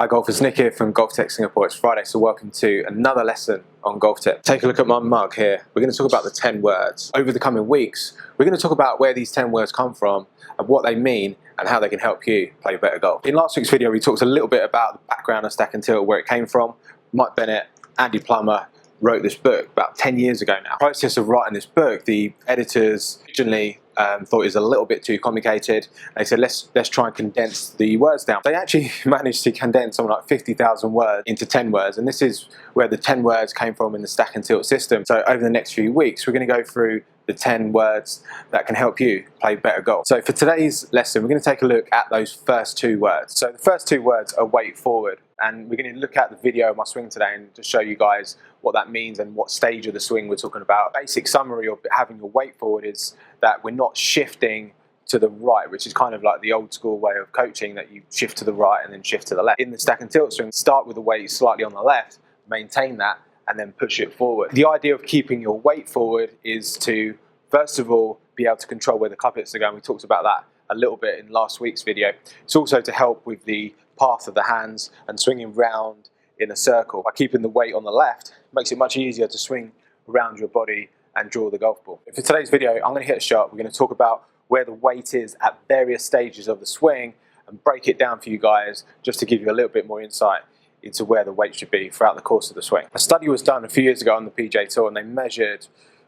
Hi golfers, Nick here from GOLFTEC Singapore. It's Friday, so welcome to another lesson on GOLFTEC. Take a look at my mug here. We're going to talk about the 10 words. Over the coming weeks, we're going to talk about where these 10 words come from and what they mean and how they can help you play better golf. In last week's video, we talked a little bit about the background of stack and tilt, where it came from. Mike Bennett, Andy Plummer wrote this book about 10 years ago now. The process of writing this book, the editors originally thought it was a little bit too complicated. They said, let's try and condense the words down. They actually managed to condense something like 50,000 words into 10 words, and this is where the 10 words came from in the stack and tilt system. So over the next few weeks, we're going to go through the 10 words that can help you play better golf. So for today's lesson, we're going to take a look at those first two words. So the first two words are weight forward, and we're going to look at the video of my swing today and just show you guys what that means and what stage of the swing we're talking about. Basic summary of having your weight forward is that we're not shifting to the right, which is kind of like the old school way of coaching, that you shift to the right and then shift to the left. In the stack and tilt swing, start with the weight slightly on the left, maintain that, and then push it forward. The idea of keeping your weight forward is to, first of all, be able to control where the club hits are going. We talked about that a little bit in last week's video. It's also to help with the path of the hands and swinging round in a circle. By keeping the weight on the left, it makes it much easier to swing around your body and draw the golf ball. For today's video, I'm going to hit a shot. We're going to talk about where the weight is at various stages of the swing and break it down for you guys, just to give you a little bit more insight into where the weight should be throughout the course of the swing. A study was done a few years ago on the PGA Tour, and they measured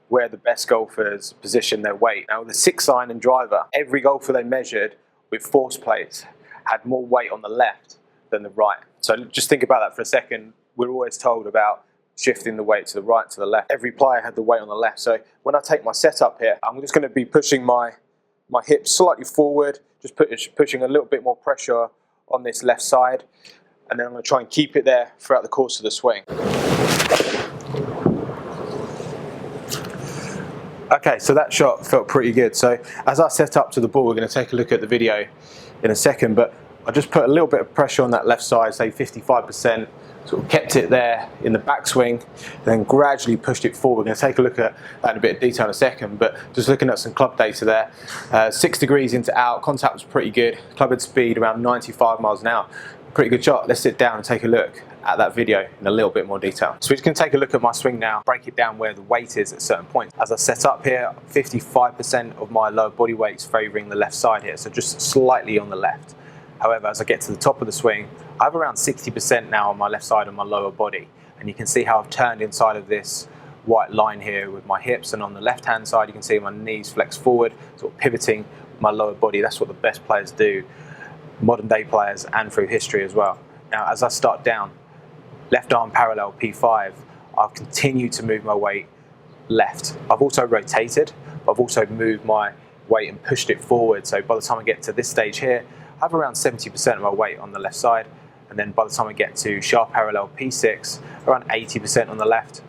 where the best golfers position their weight. Now, with the 6-iron and driver, every golfer they measured with force plates had more weight on the left than the right. So just think about that for a second. We're always told about shifting the weight to the right, to the left. Every player had the weight on the left. So when I take my setup here, I'm just going to be pushing my hips slightly forward, just pushing a little bit more pressure on this left side, and then I'm going to try and keep it there throughout the course of the swing. Okay, so that shot felt pretty good. So as I set up to the ball, we're going to take a look at the video in a second, but I just put a little bit of pressure on that left side, say 55%, sort of kept it there in the backswing, then gradually pushed it forward. We're going to take a look at that in a bit of detail in a second, but just looking at some club data there, 6 degrees into out, contact was pretty good, club head speed around 95 miles an hour. Pretty good shot. Let's sit down and take a look at that video in a little bit more detail. So we're just going to take a look at my swing now, break it down where the weight is at certain points. As I set up here, 55% of my lower body weight is favouring the left side here, so just slightly on the left. However, as I get to the top of the swing, I have around 60% now on my left side of my lower body, and you can see how I've turned inside of this white line here with my hips, and on the left hand side you can see my knees flex forward, sort of pivoting my lower body. That's what the best players do, modern day players and through history as well. Now as I start down, left arm parallel P5, I've continued to move my weight left. I've also rotated, but I've also moved my weight and pushed it forward. So by the time I get to this stage here, I have around 70% of my weight on the left side, and then by the time I get to sharp parallel P6, around 80% on the left,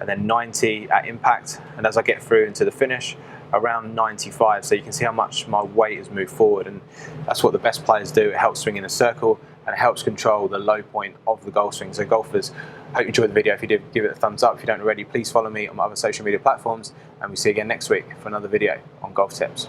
and then 90 at impact, and as I get through into the finish, around 95. So you can see how much my weight has moved forward, and that's what the best players do. It helps swing in a circle, and it helps control the low point of the golf swing. So golfers, hope you enjoyed the video. If you did, give it a thumbs up. If you don't already, please follow me on my other social media platforms, and we'll see you again next week for another video on golf tips.